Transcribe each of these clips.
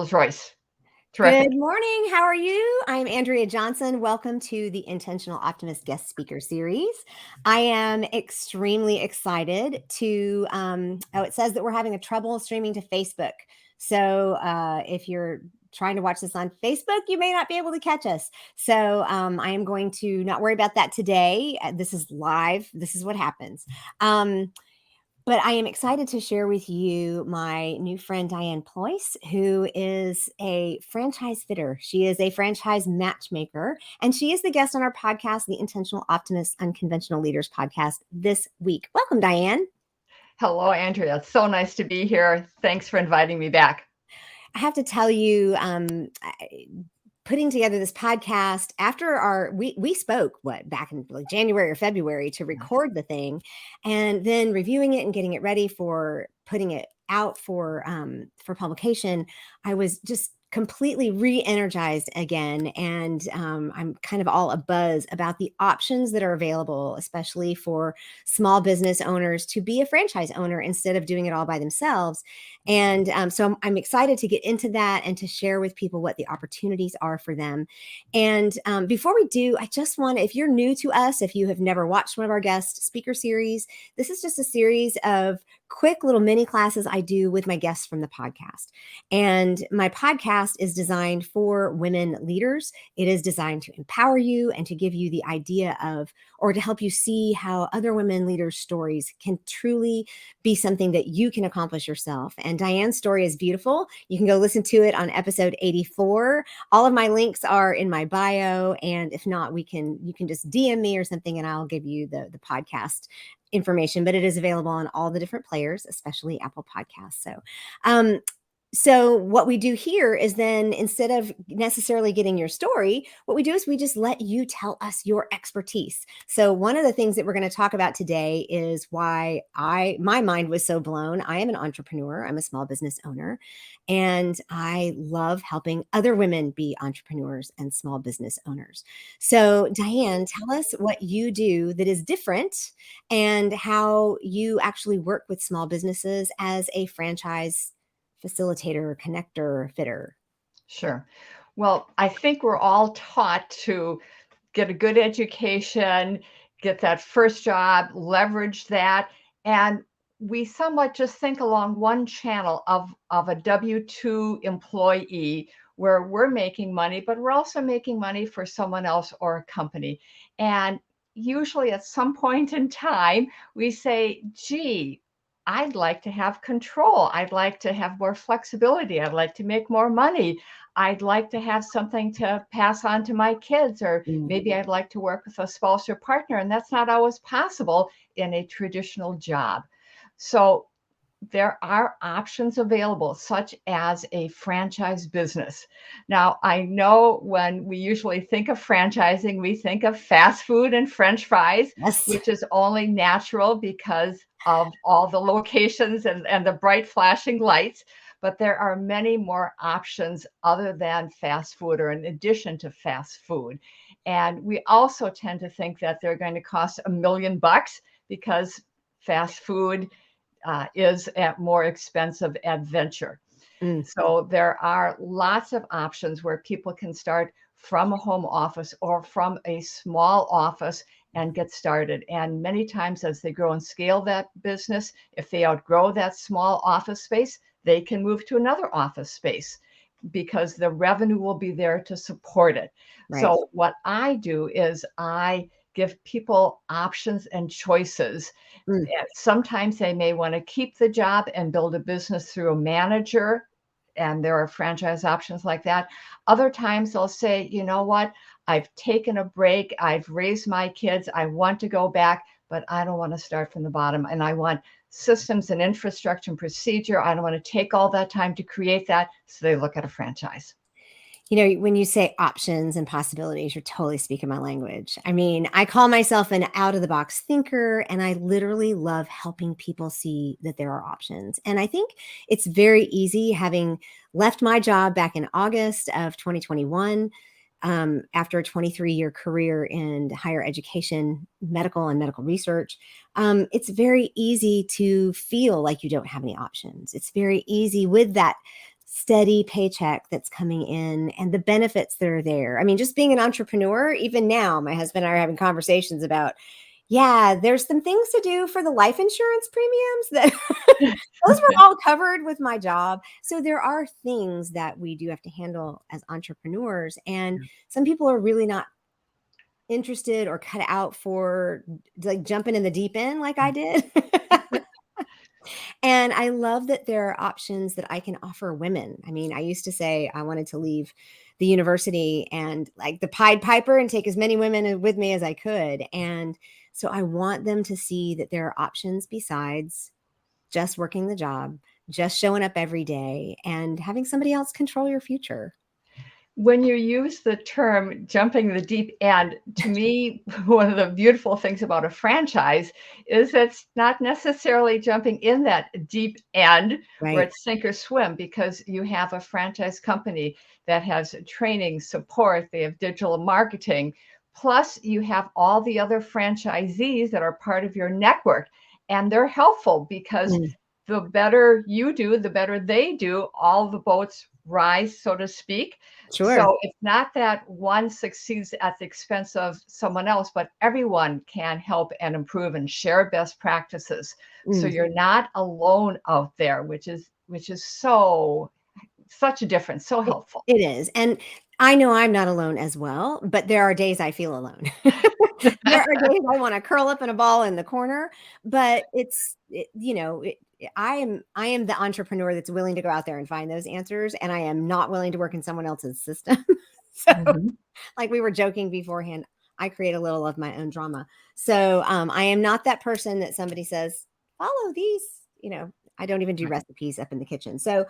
Rolls-Royce. Terrific. Good morning. How are you? I'm Andrea Johnson. Welcome to the Intentional Optimist Guest Speaker Series. I am extremely excited to, it says that we're having a trouble streaming to Facebook. So if you're trying to watch this on Facebook, you may not be able to catch us. So I am going to not worry about that today. This is live. This is what happens. But I am excited to share with you my new friend, Diane Pleuss, who is a franchise fitter. She is a franchise matchmaker, and she is the guest on our podcast, the Intentional Optimist Unconventional Leaders podcast this week. Welcome, Diane. Hello, Andrea. It's so nice to be here. Thanks for inviting me back. I have to tell you, putting together this podcast after we spoke back in like January or February to record the thing, and then reviewing it and getting it ready for putting it out for publication. I was just completely re-energized again, and I'm kind of all abuzz about the options that are available, especially for small business owners to be a franchise owner instead of doing it all by themselves. And so I'm excited to get into that and to share with people what the opportunities are for them. And before we do, I just want to, if you're new to us, if you have never watched one of our guest speaker series, this is just a series of quick little mini classes I do with my guests from the podcast. And my podcast is designed for women leaders. It is designed to empower you and to give you the idea of, or to help you see how other women leaders' stories can truly be something that you can accomplish yourself. And Diane's story is beautiful. You can go listen to it on episode 84. All of my links are in my bio. And if not, you can just DM me or something and I'll give you the podcast information, but it is available on all the different players, especially Apple Podcasts. So what we do here is then, instead of necessarily getting your story, what we do is we just let you tell us your expertise. So one of the things that we're going to talk about today is why my mind was so blown. I am an entrepreneur. I'm a small business owner, and I love helping other women be entrepreneurs and small business owners. So Diane, tell us what you do that is different and how you actually work with small businesses as a franchise facilitator, connector, fitter. Sure. Well, I think we're all taught to get a good education, get that first job, leverage that, and we somewhat just think along one channel of a W-2 employee where we're making money, but we're also making money for someone else or a company. And usually at some point in time, we say, gee, I'd like to have control. I'd like to have more flexibility. I'd like to make more money. I'd like to have something to pass on to my kids, or maybe I'd like to work with a spouse or partner. And that's not always possible in a traditional job. So there are options available, such as a franchise business. Now, I know when we usually think of franchising, we think of fast food and French fries, Yes. which is only natural because of all the locations and the bright flashing lights. But there are many more options other than fast food, or in addition to fast food. And we also tend to think that they're going to cost $1 million because fast food is a more expensive adventure. So there are lots of options where people can start from a home office or from a small office and get started. And many times as they grow and scale that business, if they outgrow that small office space, they can move to another office space because the revenue will be there to support it. Right. So what I do is I give people options and choices. Sometimes they may want to keep the job and build a business through a manager, and there are franchise options like that. Other times they'll say, you know what, I've taken a break, I've raised my kids, I want to go back, but I don't want to start from the bottom, and I want systems and infrastructure and procedure. I don't want to take all that time to create that, so they look at a franchise. You know, when you say options and possibilities, you're totally speaking my language. I mean, I call myself an out-of-the-box thinker, and I literally love helping people see that there are options. And I think it's very easy, having left my job back in August of 2021, after a 23-year career in higher education, medical and medical research. It's very easy to feel like you don't have any options. It's very easy with that steady paycheck that's coming in and the benefits that are there. I mean, just being an entrepreneur, even now, my husband and I are having conversations about, yeah, there's some things to do for the life insurance premiums that those were all covered with my job. So there are things that we do have to handle as entrepreneurs. And some people are really not interested or cut out for like jumping in the deep end like I did. And I love that there are options that I can offer women. I mean, I used to say I wanted to leave the university and like the Pied Piper and take as many women with me as I could. And so I want them to see that there are options besides just working the job, just showing up every day and having somebody else control your future. When you use the term jumping the deep end, to me, one of the beautiful things about a franchise is it's not necessarily jumping in that deep end where Right. it's sink or swim, because you have a franchise company that has training, support, they have digital marketing, plus you have all the other franchisees that are part of your network. And they're helpful because Mm, the better you do, the better they do, all the boats rise, so to speak. sure. So it's not that one succeeds at the expense of someone else, but everyone can help and improve and share best practices. So Mm. you're not alone out there, which is so such a difference, so helpful. It is, and I know I'm not alone as well, but there are days I feel alone. There are days I wanna curl up in a ball in the corner, but I am the entrepreneur that's willing to go out there and find those answers, and I am not willing to work in someone else's system. So, Mhm. like we were joking beforehand, I create a little of my own drama. So, I am not that person that somebody says, "Follow these," I don't even do Right. recipes up in the kitchen. So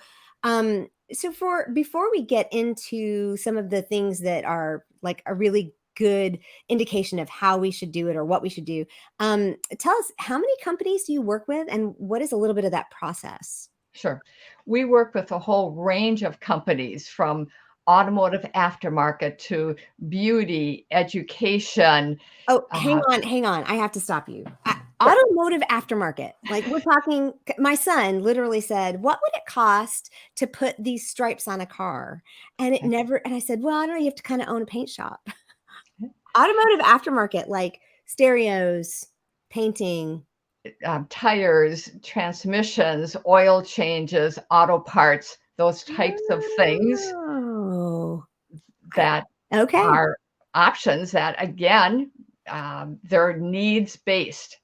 for before we get into some of the things that are like a really good indication of how we should do it or what we should do, tell us how many companies do you work with and what is a little bit of that process? Sure. We work with a whole range of companies, from automotive aftermarket to beauty, education. Oh, Uh, hang on. I have to stop you. sure. Automotive aftermarket. Like we're talking, my son literally said, "What would it cost to put these stripes on a car?" And it Okay. never, and I said, "Well, I don't know. You have to kind of own a paint shop." Automotive aftermarket, like stereos, painting. Tires, transmissions, oil changes, auto parts, those types of things Oh, I that okay. are options that, again, they're needs based.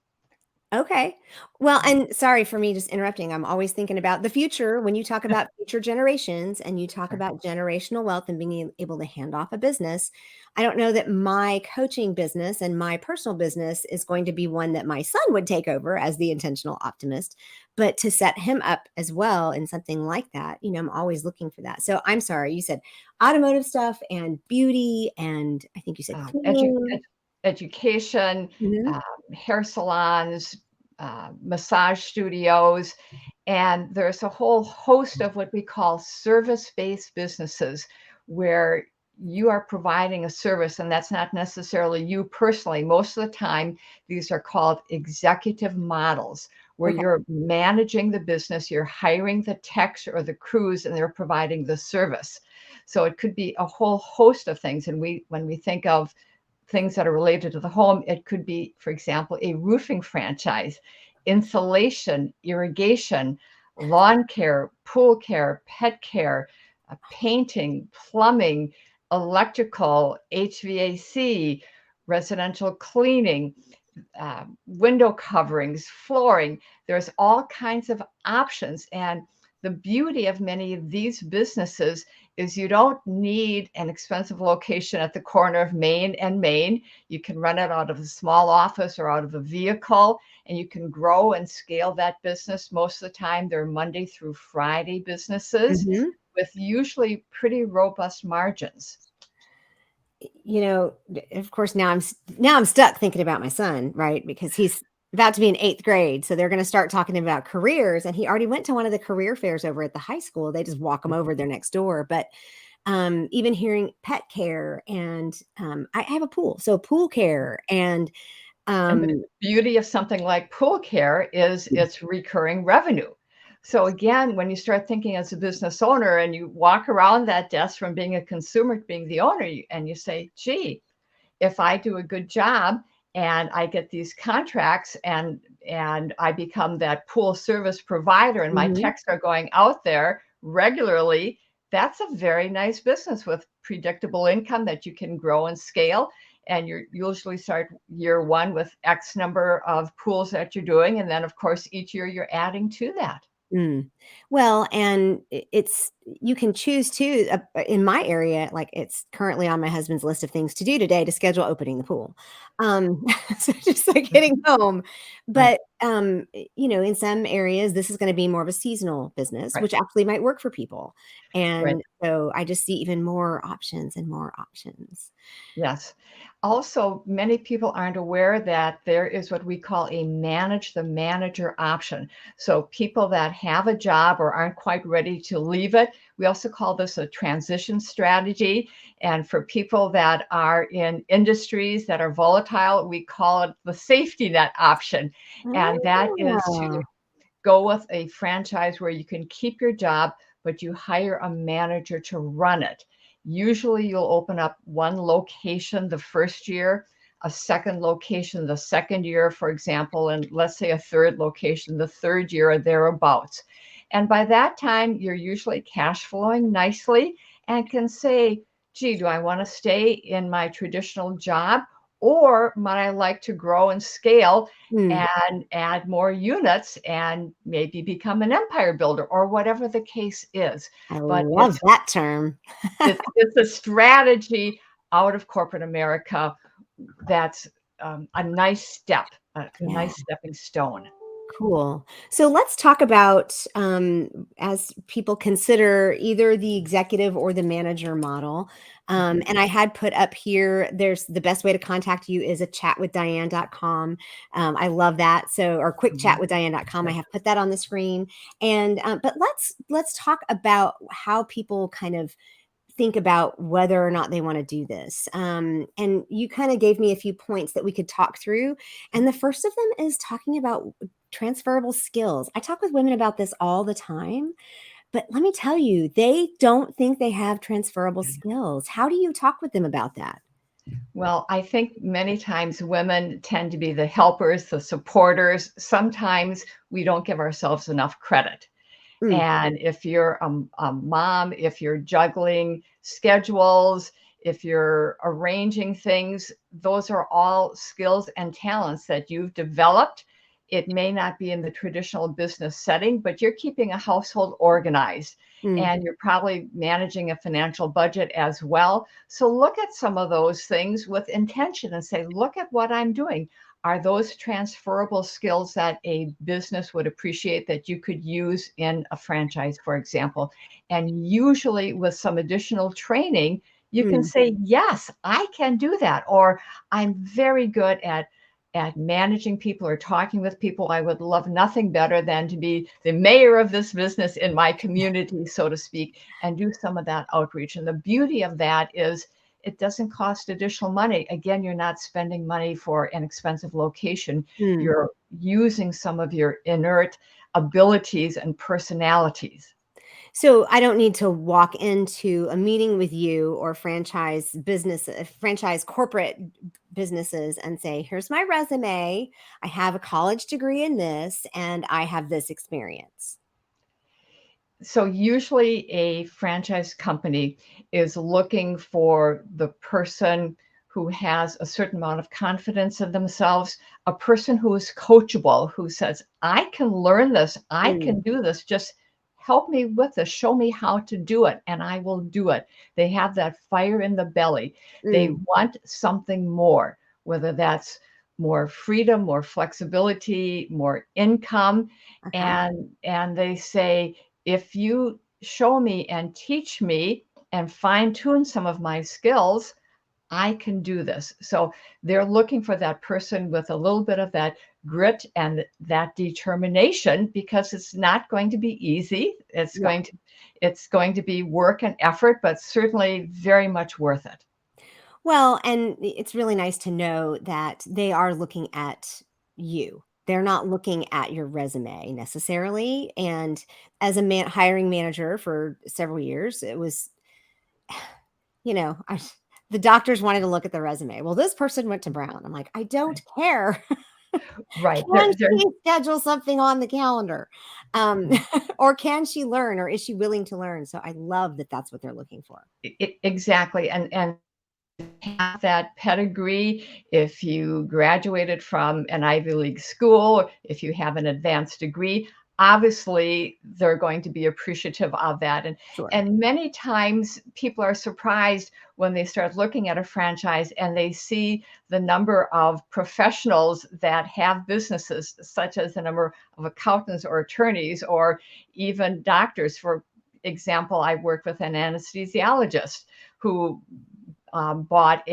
Okay. Well, and sorry for me just interrupting. I'm always thinking about the future when you talk about future generations and you talk Sure. about generational wealth and being able to hand off a business. I don't know that my coaching business and my personal business is going to be one that my son would take over as the intentional optimist, but to set him up as well in something like that, I'm always looking for that. So I'm sorry, you said automotive stuff and beauty, and I think you said Um, edu- cleaning. ed- Education, Mhm. um, hair salons, massage studios, and there's a whole host of what we call service-based businesses where you are providing a service, and that's not necessarily you personally. Most of the time, these are called executive models, where Okay. you're managing the business, you're hiring the techs or the crews, and they're providing the service. So it could be a whole host of things. And when we think of things that are related to the home, it could be, for example, a roofing franchise, insulation, irrigation, lawn care, pool care, pet care, painting, plumbing, electrical, HVAC, residential cleaning, window coverings, flooring. There's all kinds of options. And the beauty of many of these businesses is you don't need an expensive location at the corner of Main and Main. You can run it out of a small office or out of a vehicle, and you can grow and scale that business. Most of the time, they're Monday through Friday businesses Mhm. with usually pretty robust margins. Of course, now I'm stuck thinking about my son, right? Because he's about to be in 8th grade, so they're going to start talking about careers, and he already went to one of the career fairs over at the high school. They just walk him over there next door, but even hearing pet care and I have a pool, so pool care and And the um, beauty of something like pool care is its recurring revenue. So again, when you start thinking as a business owner and you walk around that desk from being a consumer to being the owner, and you say, gee, if I do a good job and I get these contracts and I become that pool service provider and my Mhm. checks are going out there regularly, that's a very nice business with predictable income that you can grow and scale. And you usually start year one with X number of pools that you're doing. And then, of course, each year you're adding to that. Mm. Well, and it's you can choose too. In my area, like it's currently on my husband's list of things to do today to schedule opening the pool. Um, so just like getting home, Right, but in some areas, this is going to be more of a seasonal business, right, which actually might work for people. right. And so I just see even more options and more options. Yes. Also, many people aren't aware that there is what we call a manage the manager option. So, people that have a job or aren't quite ready to leave it, we also call this a transition strategy. And for people that are in industries that are volatile, we call it the safety net option. And that is to Ah, go with a franchise where you can keep your job, but you hire a manager to run it. Usually, you'll open up one location the first year, a second location the second year, for example, and let's say a third location the third year or thereabouts. And by that time, you're usually cash flowing nicely and can say, gee, do I want to stay in my traditional job? Or might I like to grow and scale hmm, and add more units and maybe become an empire builder or whatever the case is. I But love that term. it's a strategy out of corporate America that's a nice step, a Yeah. nice stepping stone. Cool. So let's talk about as people consider either the executive or the manager model. Mhm. And I had put up here, there's the best way to contact you is a chatwithdiane.com. I love that. So, or Mhm. quickchatwithdiane.com. I have put that on the screen. And, but let's talk about how people kind of think about whether or not they want to do this. And you kind of gave me a few points that we could talk through. And the first of them is talking about transferable skills. I talk with women about this all the time, but let me tell you, they don't think they have transferable skills. How do you talk with them about that? Well, I think many times women tend to be the helpers, the supporters. Sometimes we don't give ourselves enough credit. Mm, And if you're a mom, if you're juggling schedules, if you're arranging things, those are all skills and talents that you've developed. It may not be in the traditional business setting, but you're keeping a household organized mm, and you're probably managing a financial budget as well. So look at some of those things with intention and say, look at what I'm doing. Are those transferable skills that a business would appreciate that you could use in a franchise, for example? And usually, with some additional training, you can mm. say, yes, I can do that. Or I'm very good at managing people or talking with people. I would love nothing better than to be the mayor of this business in my community, so to speak, and do some of that outreach. And the beauty of that is it doesn't cost additional money. Again, you're not spending money for an expensive location. Mm. You're using some of your inert abilities and personalities. So I don't need to walk into a meeting with you or franchise corporate businesses and say, here's my resume. I have a college degree in this and I have this experience. So usually a franchise company is looking for the person who has a certain amount of confidence in themselves, a person who is coachable, who says, I can learn this, I Mm, can do this, just help me with this, show me how to do it, and I will do it. They have that fire in the belly. They mm, want something more, whether that's more freedom, more flexibility, more income. uh-huh. And they say, if you show me and teach me and fine tune some of my skills, I can do this. So they're looking for that person with a little bit of that grit and that determination because it's not going to be easy. Yeah. It's going to be work and effort, but certainly very much worth it. Well, and it's really nice to know that they are looking at you. they're not looking at your resume necessarily. And as a hiring manager for several years, it was, you know, the doctors wanted to look at the resume. Well, this person went to Brown. I'm like, I don't care. Right. Can she schedule something on the calendar? Mhm. Or can she learn, or is she willing to learn? So I love that that's what they're looking for. Exactly. And have that pedigree, if you graduated from an Ivy League school, if you have an advanced degree, obviously they're going to be appreciative of that. Sure. And many times people are surprised when they start looking at a franchise and they see the number of professionals that have businesses, such as the number of accountants or attorneys or even doctors. For example, I work with an anesthesiologist who bought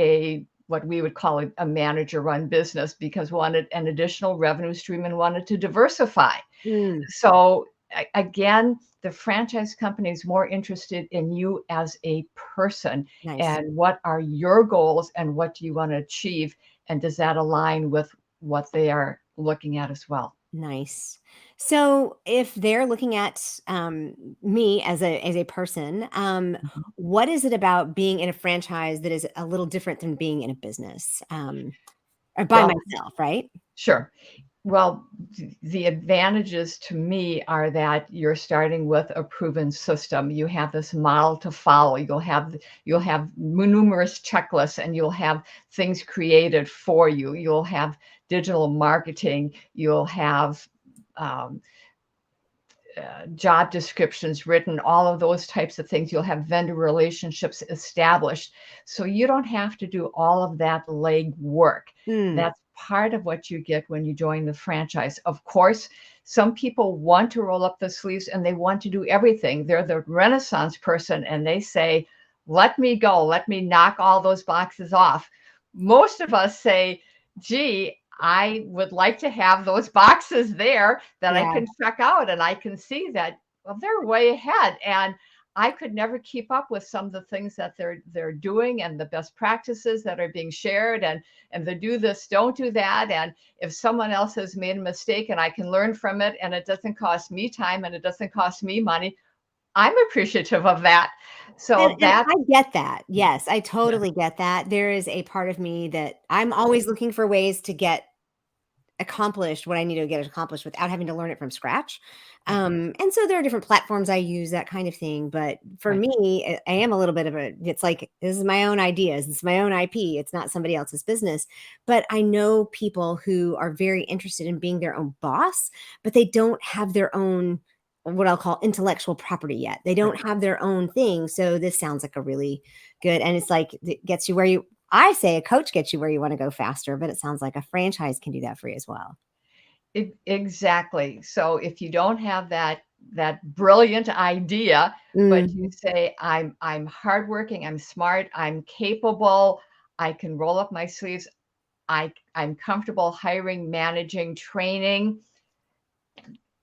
what we would call a manager-run business because wanted an additional revenue stream and wanted to diversify. Mm, So again, the franchise company is more interested in you as a person nice. and what are your goals and what do you want to achieve, and does that align with what they are looking at as well? Nice. So if they're looking at me as a person, Mhm. what is it about being in a franchise that is a little different than being in a business or by Well, myself, right? sure. Well, the advantages to me are that you're starting with a proven system. You have this model to follow. You'll have numerous checklists, and you'll have things created for you. You'll have digital marketing. You'll have um, job descriptions written, all of those types of things. You'll have vendor relationships established. So you don't have to do all of that leg work. Mm, That's part of what you get when you join the franchise. Of course, some people want to roll up the sleeves and they want to do everything. They're the Renaissance person and they say, let me go, let me knock all those boxes off. Most of us say, gee, I would like to have those boxes there that I yeah. can check out and I can see that, well, they're way ahead. And I could never keep up with some of the things that they're doing and the best practices that are being shared and the do this, don't do that. And if someone else has made a mistake and I can learn from it and it doesn't cost me time and it doesn't cost me money, I'm appreciative of that. So And that I get that. Yes, I yeah, totally get that. There is a part of me that I'm always looking for ways to get accomplished what I need to get accomplished without having to learn it from scratch. right, And so there are different platforms I use, that kind of thing. But for right, me, I am a little bit of a, it's like, this is my own ideas. It's my own IP. It's not somebody else's business. But I know people who are very interested in being their own boss, but they don't have their own, what I'll call intellectual property yet. They right. don't have their own thing. So this sounds like a really good, and it's like, it gets you where you, I say a coach gets you where you want to go faster, but it sounds like a franchise can do that for you as well. Exactly. So if you don't have that brilliant idea, but you Mhm. say, I'm hardworking, I'm smart, I'm capable, I can roll up my sleeves, I'm comfortable hiring, managing, training,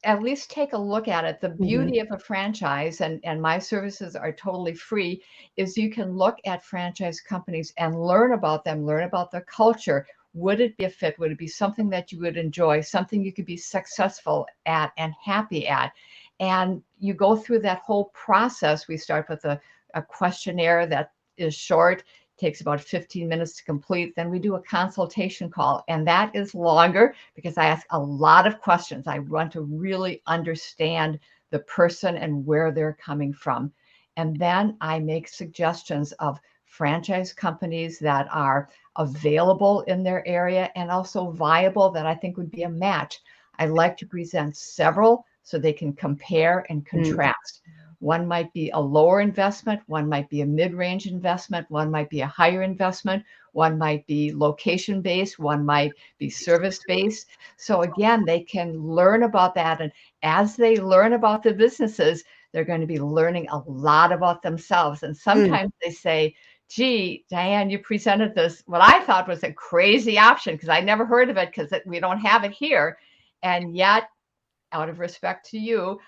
at least take a look at it. The Mhm. beauty of a franchise, and my services are totally free, is you can look at franchise companies and learn about them, learn about their culture. Would it be a fit? Would it be something that you would enjoy, something you could be successful at and happy at? And you go through that whole process. We start with a questionnaire that is short, takes about 15 minutes to complete. Then we do a consultation call, and that is longer because I ask a lot of questions. I want to really understand the person and where they're coming from. And then I make suggestions of franchise companies that are available in their area and also viable that I think would be a match. I like to present several so they can compare and Mm. contrast. One might be a lower investment, one might be a mid range investment, one might be a higher investment, one might be location based, one might be service based. So again, they can learn about that. And as they learn about the businesses, they're going to be learning a lot about themselves. And Mm. sometimes they say, gee, Diane, you presented this, what I thought was a crazy option because I never heard of it because we don't have it here. And yet, out of respect to you,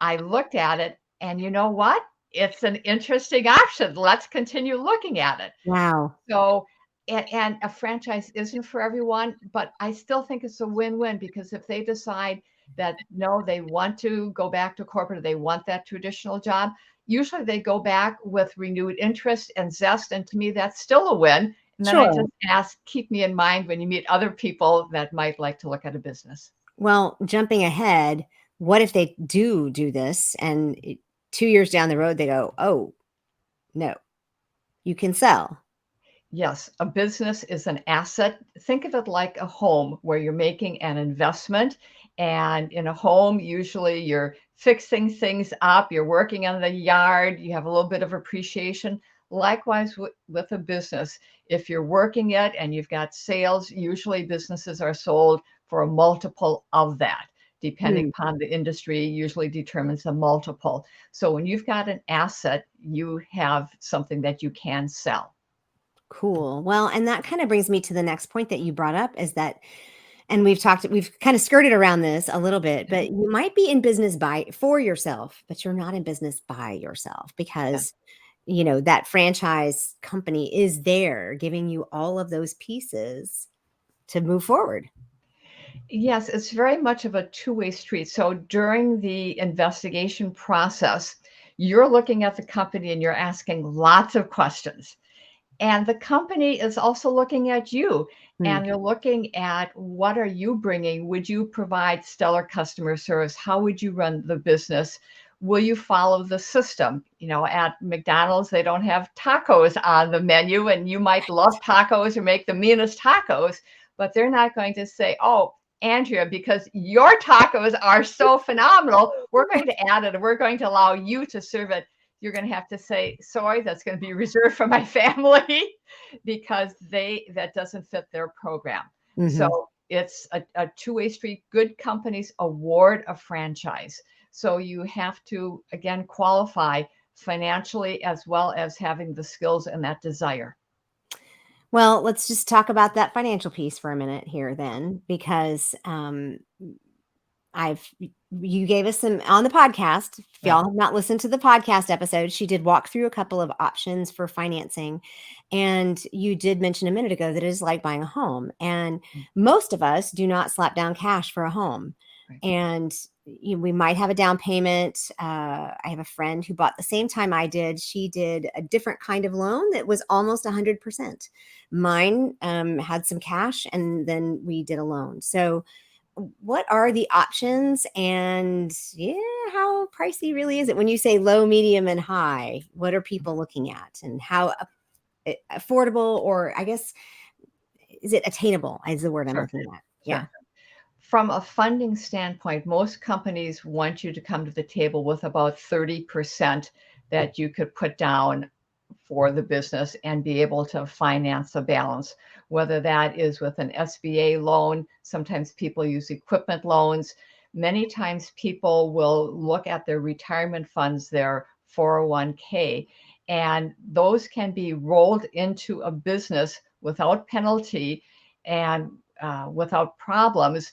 I looked at it and you know what? It's an interesting option. Let's continue looking at it. Wow. So and a franchise isn't for everyone, but I still think it's a win-win, because if they decide that no, they want to go back to corporate, or they want that traditional job, usually they go back with renewed interest and zest. And to me, that's still a win. And then I Sure. just ask, keep me in mind when you meet other people that might like to look at a business. Well, jumping ahead, what if they do this and 2 years down the road they go, oh no, you can sell. Yes, a business is an asset. Think of it like a home where you're making an investment. And in a home, usually you're fixing things up, you're working on the yard, you have a little bit of appreciation. Likewise, with a business, if you're working it and you've got sales, usually businesses are sold for a multiple of that. Depending Hmm. upon the industry, usually determines the multiple. So when you've got an asset, you have something that you can sell. Cool. Well, and that kind of brings me to the next point that you brought up is that, and we've kind of skirted around this a little bit, but you might be in business for yourself, but you're not in business by yourself Yeah. because, that franchise company is there giving you all of those pieces to move forward. Yes, it's very much of a two-way street. So during the investigation process, you're looking at the company and you're asking lots of questions. And the company is also looking at you, Hmm. and they're looking at, what are you bringing? Would you provide stellar customer service? How would you run the business? Will you follow the system? At McDonald's, they don't have tacos on the menu, and you might love tacos or make the meanest tacos, but they're not going to say, oh, Andrea, because your tacos are so phenomenal, we're going to add it, and we're going to allow you to serve it. You're going to have to say, sorry, that's going to be reserved for my family, because that doesn't fit their program. Hmm. So it's a two-way street. Good companies award a franchise. So you have to, again, qualify financially as well as having the skills and that desire. Well, let's just talk about that financial piece for a minute here then, because I've you gave us some on the podcast. If Right. y'all have not listened to the podcast episode, she did walk through a couple of options for financing. And you did mention a minute ago that it is like buying a home. And most of us do not slap down cash for a home. Right. And we might have a down payment. I have a friend who bought the same time I did. She did a different kind of loan that was almost 100%. Mine had some cash and then we did a loan. So what are the options and yeah, how pricey really is it when you say low, medium, and high? What are people looking at and how affordable, or I guess, is it attainable is the word I'm Sure. looking at? Yeah. Sure. From a funding standpoint, most companies want you to come to the table with about 30% that you could put down for the business and be able to finance the balance, whether that is with an SBA loan. Sometimes people use equipment loans. Many times people will look at their retirement funds, their 401k, and those can be rolled into a business without penalty and without problems,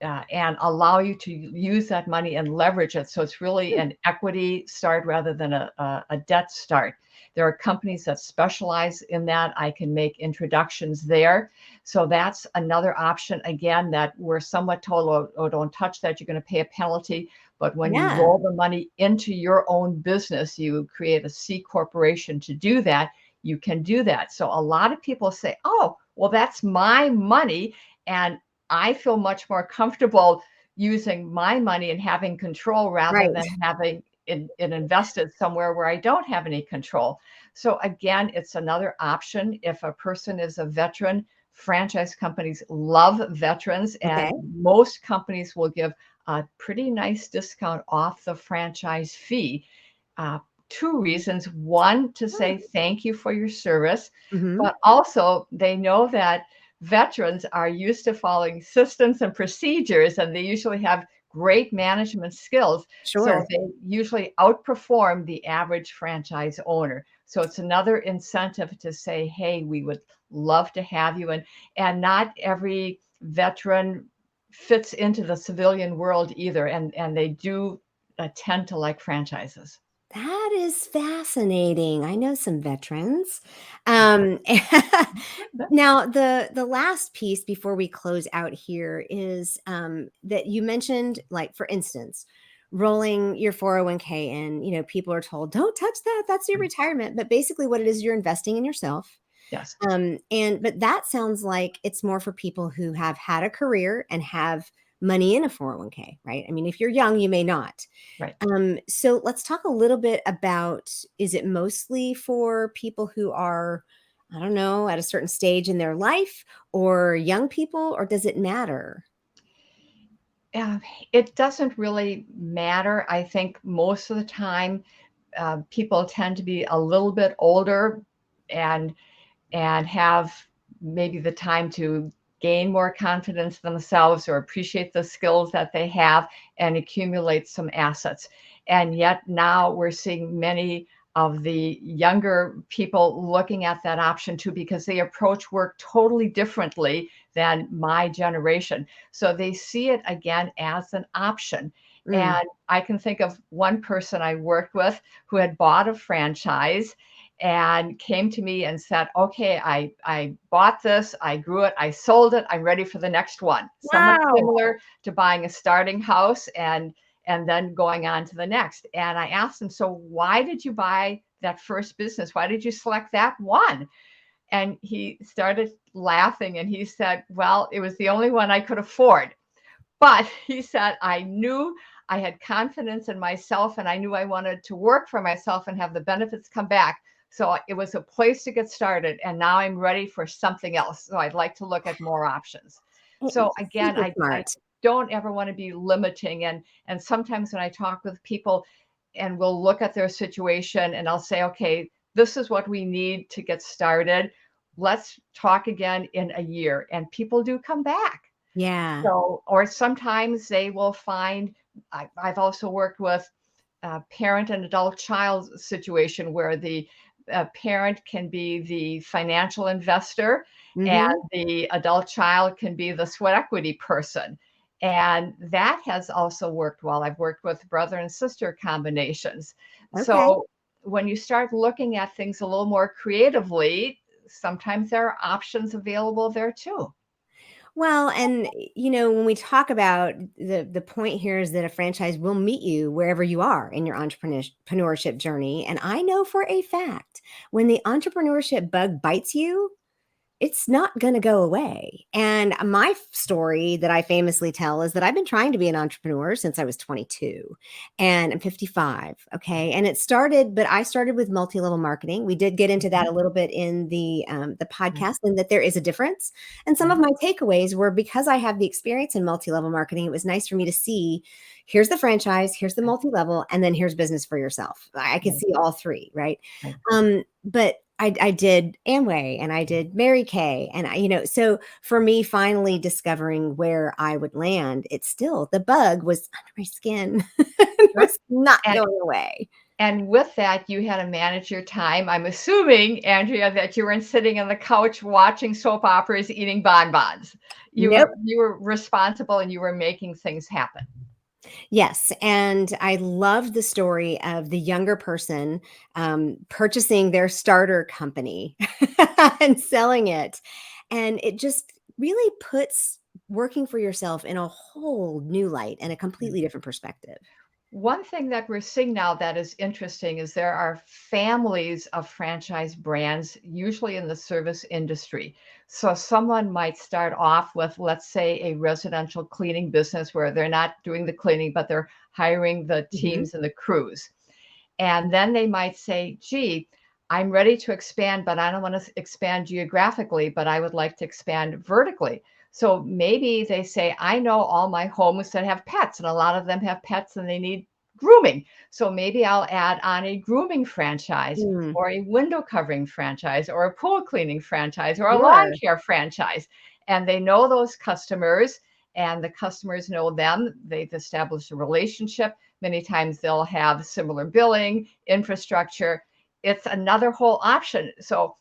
and allow you to use that money and leverage it. So it's really Hmm. an equity start rather than a debt start. There are companies that specialize in that. I can make introductions there. So that's another option. Again, that we're somewhat told, oh, don't touch that, you're going to pay a penalty. But when you Yeah. roll the money into your own business, you create a C corporation to do that, you can do that. So a lot of people say, oh, well, that's my money. And I feel much more comfortable using my money and having control rather Right. than having it invested somewhere where I don't have any control. So again, it's another option. If a person is a veteran, franchise companies love veterans, Okay. and most companies will give a pretty nice discount off the franchise fee. Uh, Two reasons. One, to say thank you for your service, Mm-hmm. but also they know that veterans are used to following systems and procedures, and they usually have great management skills. So Sure. they usually outperform the average franchise owner. So it's another incentive to say, hey, we would love to have you. And not every veteran fits into the civilian world either. And they do tend to like franchises. That is fascinating. I know some veterans. Now, the last piece before we close out here is that you mentioned, like for instance, rolling your 401k in. People are told, "Don't touch that. That's your retirement." But basically, what it is, you're investing in yourself. Yes. But that sounds like it's more for people who have had a career and have money in a 401k, right? I mean, if you're young, you may not. Right. So let's talk a little bit about, is it mostly for people who are, I don't know, at a certain stage in their life, or young people, or does it matter? Yeah, it doesn't really matter. I think most of the time, people tend to be a little bit older and have maybe the time to gain more confidence themselves or appreciate the skills that they have and accumulate some assets. And yet now we're seeing many of the younger people looking at that option too, because they approach work totally differently than my generation. So they see it again as an option. Mm. And I can think of one person I worked with who had bought a franchise and came to me and said, "Okay, I bought this, I grew it, I sold it, I'm ready for the next one." Somewhat Wow. similar to buying a starting house and then going on to the next. And I asked him, "So why did you buy that first business? Why did you select that one?" And he started laughing and he said, "Well, it was the only one I could afford." But he said, "I knew I had confidence in myself and I knew I wanted to work for myself and have the benefits come back. So it was a place to get started. And now I'm ready for something else. So I'd like to look at more options." So again, Super I smart. don't ever want to be limiting. And sometimes when I talk with people and we'll look at their situation and I'll say, "Okay, this is what we need to get started. Let's talk again in a year." And people do come back. Yeah. So, or sometimes they will find, I've also worked with a parent and adult child situation where the parent can be the financial investor and Hmm. the adult child can be the sweat equity person. And that has also worked well. I've worked with brother and sister combinations. Okay. So when you start looking at things a little more creatively, sometimes there are options available there too. Well, and when we talk about the point here is that a franchise will meet you wherever you are in your entrepreneurship journey. And I know for a fact when the entrepreneurship bug bites you, it's not going to go away. And my story that I famously tell is that I've been trying to be an entrepreneur since I was 22 and I'm 55. Okay. And but I started with multi-level marketing. We did get into that a little bit in the Right, podcast, and that there is a difference. And some of right, my takeaways were, because I have the experience in multi-level marketing, it was nice for me to see, here's the franchise, here's the right, multi-level, and then here's business for yourself. I could right, see all three. Right. right. But I did Amway and I did Mary Kay. And so for me, finally discovering where I would land, it's still, the bug was under my skin. It Sure. was not And going away. and with that, you had to manage your time. I'm assuming, Andrea, that you weren't sitting on the couch watching soap operas, eating bonbons. Nope. You were responsible and you were making things happen. Yes. And I loved the story of the younger person purchasing their starter company and selling it. And it just really puts working for yourself in a whole new light and a completely different perspective. One thing that we're seeing now that is interesting is there are families of franchise brands, usually in the service industry. So someone might start off with, let's say, a residential cleaning business where they're not doing the cleaning, but they're hiring the Mhm. teams and the crews. And then they might say, "Gee, I'm ready to expand, but I don't want to expand geographically, but I would like to expand vertically." So maybe they say, "I know all my homes that have pets, and a lot of them have pets and they need grooming. So maybe I'll add on a grooming franchise Mm, or a window covering franchise or a pool cleaning franchise or a lawn sure. care franchise." And they know those customers and the customers know them. They've established a relationship. Many times they'll have similar billing, infrastructure. It's another whole option. So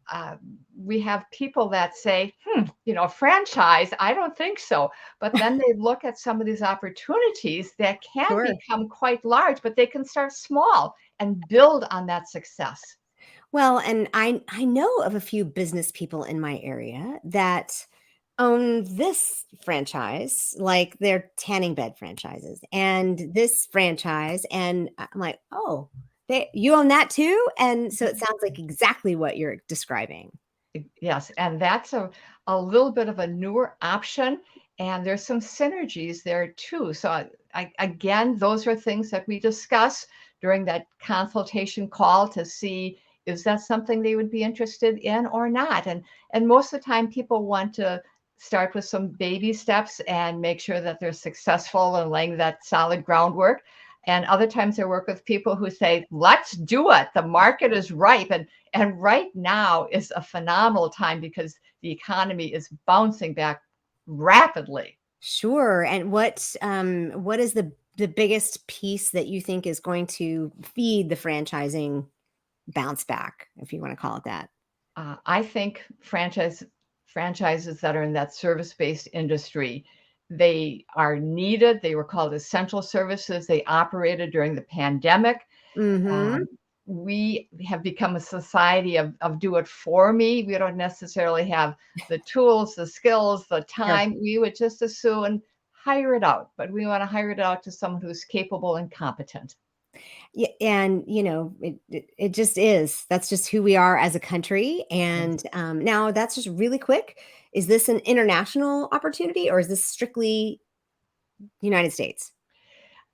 uh, we have people that say, franchise, I don't think so. But then they look at some of these opportunities that can Sure. become quite large, but they can start small and build on that success. Well, and I know of a few business people in my area that own this franchise, like their tanning bed franchises, and this franchise, and I'm like, oh, you own that too, and so it sounds like exactly what you're describing. Yes, and that's a little bit of a newer option, and there's some synergies there too. So again, those are things that we discuss during that consultation call to see, is that something they would be interested in or not? And most of the time people want to start with some baby steps and make sure that they're successful in laying that solid groundwork. And other times I work with people who say, let's do it. The market is ripe. And right now is a phenomenal time because the economy is bouncing back rapidly. Sure. And what is the biggest piece that you think is going to feed the franchising bounce back, if you want to call it that? I think franchises that are in that service-based industry, they are needed. They were called essential services. They operated during the pandemic. Mm-hmm. We have become a society of do it for me. We don't necessarily have the tools, the skills, the Sure. time. We would just as soon hire it out, but we want to hire it out to someone who's capable and competent. Yeah, and it just is. That's just who we are as a country. Yes. And now that's just really quick. Is this an international opportunity or is this strictly United States?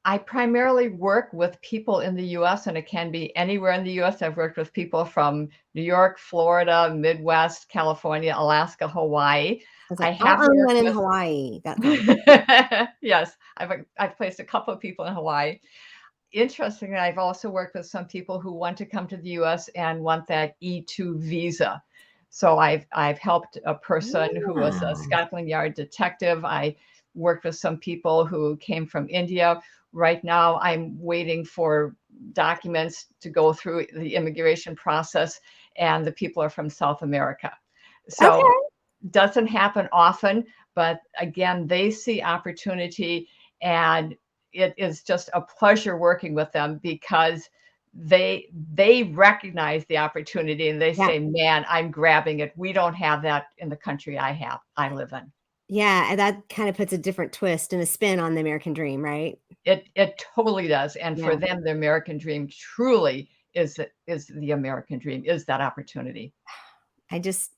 I primarily work with people in the US, and it can be anywhere in the US. I've worked with people from New York, Florida, Midwest, California, Alaska, Hawaii. I was I like, I'll have own worked one in with Hawaii. That sounds yes, I've placed a couple of people in Hawaii. Interestingly, I've also worked with some people who want to come to the US and want that E2 visa. So I've helped a person who was a wow. Scotland Yard detective. I worked with some people who came from India. Right now, I'm waiting for documents to go through the immigration process, and the people are from South America. So Okay. doesn't happen often, but again, they see opportunity, and it is just a pleasure working with them because they recognize the opportunity and they Yeah. say, man, I'm grabbing it. We don't have that in the country I live in. Yeah. And that kind of puts a different twist and a spin on the American dream, right? It totally does. And Yeah. for them, the American dream truly is the American dream, is that opportunity. I just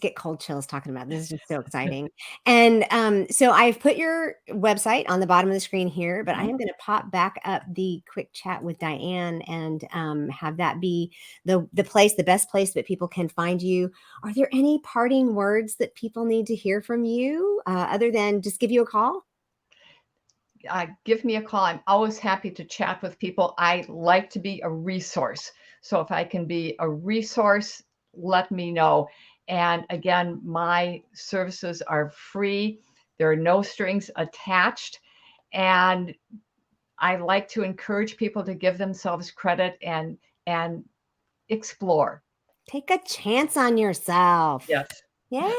get cold chills talking about this. Is just so exciting. And so I've put your website on the bottom of the screen here, but I am going to pop back up the quick chat with Diane and have that be the best place that people can find you. Are there any parting words that people need to hear from you other than just give you a call? Give me a call. I'm always happy to chat with people. I like to be a resource. So if I can be a resource, let me know. And again, my services are free. There are no strings attached. And I like to encourage people to give themselves credit and explore. Take a chance on yourself. Yes. Yeah.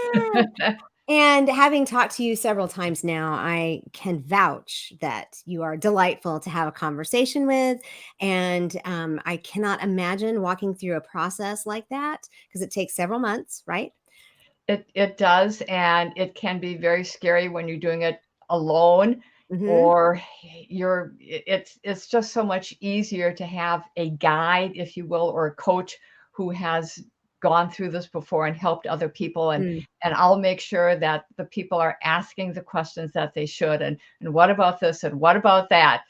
And having talked to you several times now, I can vouch that you are delightful to have a conversation with. And I cannot imagine walking through a process like that because it takes several months, right? It does, and it can be very scary when you're doing it alone, Hmm. or it's just so much easier to have a guide, if you will, or a coach who has gone through this before and helped other people, Mm, and I'll make sure that the people are asking the questions that they should, and what about this and what about that?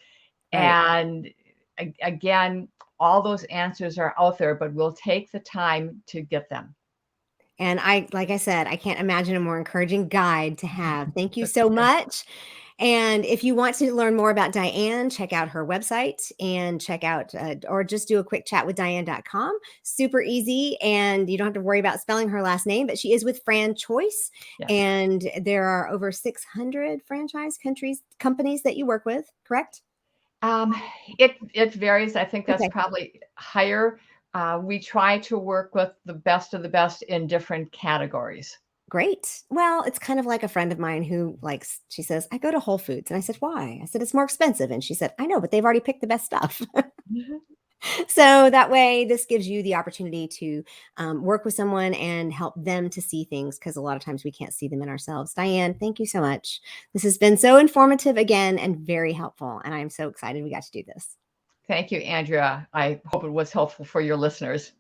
right. And again, all those answers are out there, but we'll take the time to get them. And like I said, I can't imagine a more encouraging guide to have. Thank you so much. And if you want to learn more about Diane, check out her website and check out, or just do a quick chat with Diane.com. Super easy. And you don't have to worry about spelling her last name, but she is with Fran Choice. Yes. And there are over 600 companies that you work with, correct? Um, it varies. I think that's Okay. probably higher. We try to work with the best of the best in different categories. Great. Well, it's kind of like a friend of mine who likes, she says, I go to Whole Foods. And I said, why? I said, it's more expensive. And she said, I know, but they've already picked the best stuff. Mhm. So that way, this gives you the opportunity to work with someone and help them to see things, because a lot of times we can't see them in ourselves. Diane, thank you so much. This has been so informative again and very helpful. And I'm so excited we got to do this. Thank you, Andrea. I hope it was helpful for your listeners.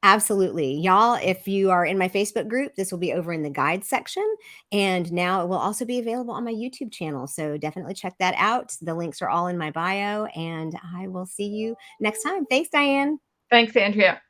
Absolutely. Y'all, if you are in my Facebook group, this will be over in the guides section. And now it will also be available on my YouTube channel. So definitely check that out. The links are all in my bio. And I will see you next time. Thanks, Diane. Thanks, Andrea.